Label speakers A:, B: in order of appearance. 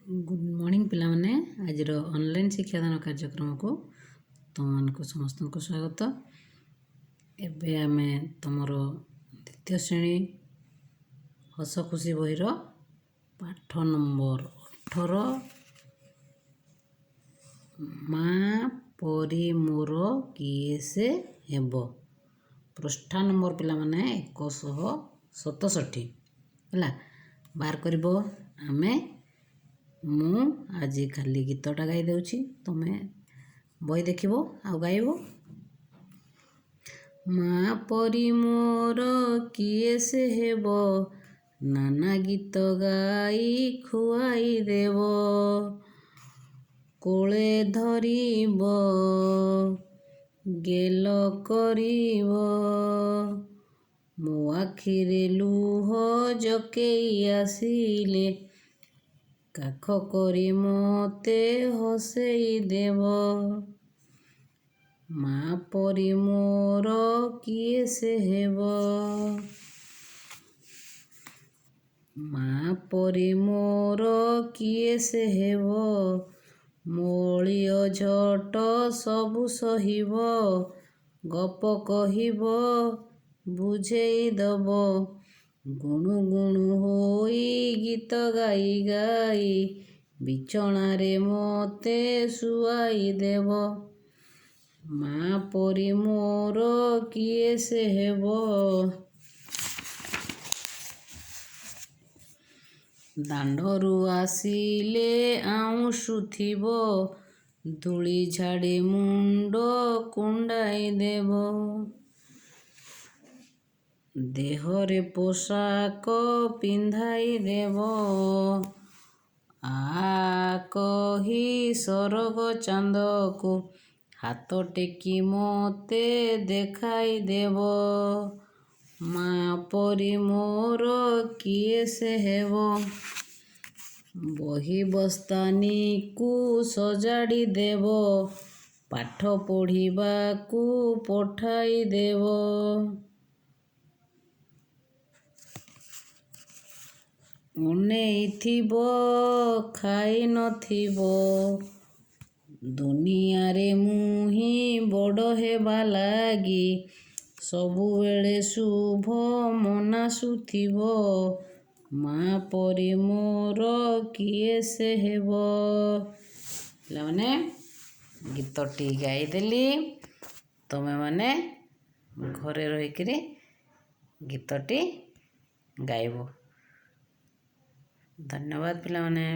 A: Good morning पिलामाने आज online शिक्षादान कार्यक्रम को तुमको समस्त को स्वागत। एबे आमे तुमर द्वितीय श्रेणी हस खुशी बहिर पाठ नंबर 18 माँ परी मोर किए से हेब पृष्ठा नंबर पिलामाने 167 है बार कर आमे मु आज खाली गीतटा गाई देउछि तुम्हें बही देखिबो आ गाइबो। माँ परी मोर किए से हेब नाना गीत गाई खुआई देव कोले धरिब गेल करिब मो आखिरे लुह जकेई आसिले काख करी मते हसेई देव माँ परी मोर किए से हेब माँ परी मोर किए से हेब मोलिय झट सबु सहिब गप कहिब बुझेई दब गुणु गुणु होई गीत गाई गाई बिछणारे मते सुआई देव माँ परी मोर किए से हेब दांडरू आसिले आउशुथिब धूली झाड़ी मुंड कुंडाई देव देहरे पोशाक पिंधाई देव आ कही सरग चांद को हाथ टेकी मते देखाई देव माँ परी मोर किए से हेब बही बस्तानी को सजाड़ी देव पाठ पढ़िबा को पठाई देव उनेइथिब खाई नथिब दुनिया रे मुही बड़ हेबा लागी सबुबेले शुभ मनासुथिब माँ परी मोर किए से हेब पिलामाने गीतटी गाईदेली तुमे माने घरे रहीकि गीतटी गाइब। धन्यवाद पिलामाने।